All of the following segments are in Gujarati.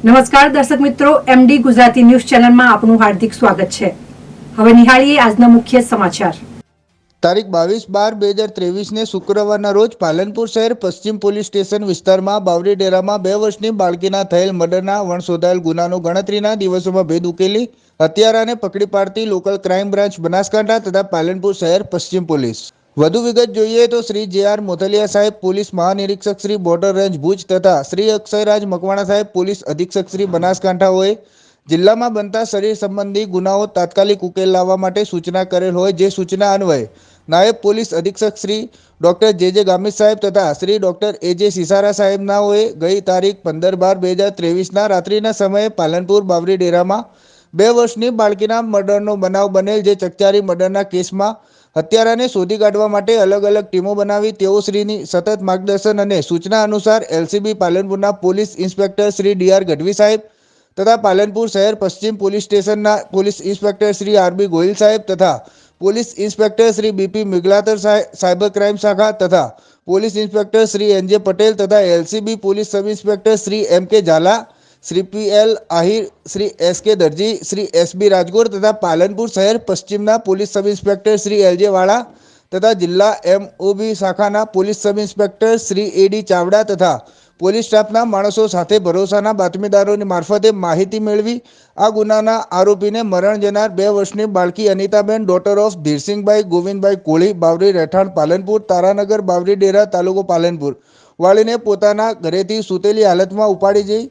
નમસ્કાર દર્શક મિત્રો, એમડી ગુજરાતી ન્યૂઝ ચેનલમાં આપનું હાર્દિક સ્વાગત છે। હવે નિહાળીએ આજના મુખ્ય સમાચાર। તારીખ 22/12/2023 શુક્રવારના રોજ પાલનપુર શહેર પશ્ચિમ પોલીસ સ્ટેશન વિસ્તારમાં બાવરી ડેરામાં 2 વર્ષની બાળકીના થયેલ મર્ડરના વણશોધાયેલ ગુનાનો ગણતરીના દિવસોમાં ભેદ ઉકેલી હત્યારાને પકડી પાડતી લોકલ ક્રાઇમ બ્રાન્ચ બનાસકાંઠા તથા પાલનપુર શહેર પશ્ચિમ પોલીસ। વધુ વિગત જોઈએ તો શ્રી જે.આર. મોથલિયા સાહેબ પોલીસ મહાનિરીક્ષક શ્રી બોર્ડર રેન્જ ભુજ તથા શ્રી અક્ષયરાજ મકવાણા સાહેબ પોલીસ અધિક્ષક શ્રી બનાસકાંઠાઓએ જિલ્લામાં બનતા શરીર સંબંધી ગુનાઓ તાત્કાલિક ઉકેલ લાવવા માટે સૂચના કરેલ હોય, જે સૂચના અન્વયે નાયબ પોલીસ અધિક્ષક શ્રી ડોક્ટર જે ગામિત સાહેબ તથા શ્રી ડોક્ટર એ સિસારા સાહેબનાઓએ ગઈ તારીખ 15/12/2023ના રાત્રિના સમયે પાલનપુર બાવરી ડેરામાં 2 વર્ષની બાળકીના મર્ડરનો બનાવ બનેલ, જે ચકચારી મર્ડરના કેસમાં હત્યારાને શોધી કાઢવા માટે અલગ અલગ ટીમો બનાવી તેઓશ્રીની સતત માર્ગદર્શન અને સૂચના અનુસાર એલસીબી પાલનપુરના police inspector Shri D R. Gadhvi સાહેબ તથા પાલનપુર શહેર પશ્ચિમ પોલીસ સ્ટેશનના police inspector Shri R B. Gohil સાહેબ તથા police inspector Shri B P. Miglatar cyber crime શાખા તથા police inspector Shri N J. Patel તથા LCB police sub inspector Shri M K. Jhala, Shri P L. Ahir, Shri S K. Darji, Shri S B. Rajgor તથા પાલનપુર શહેર પશ્ચિમના police sub inspector Shri L J. Vala તથા જિલ્લા એમઓબી શાખાના police sub inspector Shri A D. Chavda તથા પોલીસ સ્ટાફના માણસો સાથે ભરોસાના બાતમીદારોની મારફતે માહિતી મેળવી આ ગુનાના આરોપીને મરણ જનાર 2 વર્ષની બાળકી અનિતાબેન ડોટર ઓફ ધીરસિંગભાઈ ગોવિંદભાઈ કોળી બાવરી રહેઠાણ પાલનપુર તારાનગર બાવરી ડેરા તાલુકો પાલનપુર વાળીને પોતાના ઘરેથી સૂતેલી હાલતમાં ઉપાડી જઈ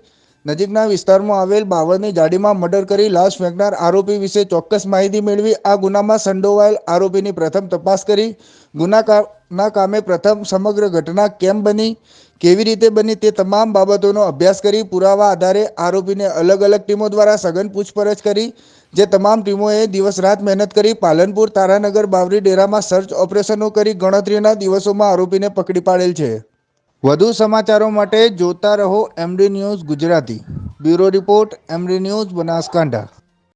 નજીકના વિસ્તારમાં આવેલ બાવળની જાડીમાં મર્ડર કરી લાશ ફેંકનાર આરોપી વિશે ચોક્કસ માહિતી મેળવી આ ગુનામાં સંડોવાયેલ આરોપીની પ્રથમ તપાસ કરી ગુનાના કામે પ્રથમ સમગ્ર ઘટના કેમ બની, કેવી રીતે બની તે તમામ બાબતોનો અભ્યાસ કરી પુરાવા આધારે આરોપીને અલગ અલગ ટીમો દ્વારા સઘન પૂછપરછ કરી, જે તમામ ટીમોએ દિવસ રાત મહેનત કરી પાલનપુર તારાનગર બાવરી ડેરામાં સર્ચ ઓપરેશનો કરી ગણતરીના દિવસોમાં આરોપીને પકડી પાડેલ છે। વધુ સમાચારો માટે જોતા રહો MD news Gujarati. Bureau report, MD news, Banaskantha.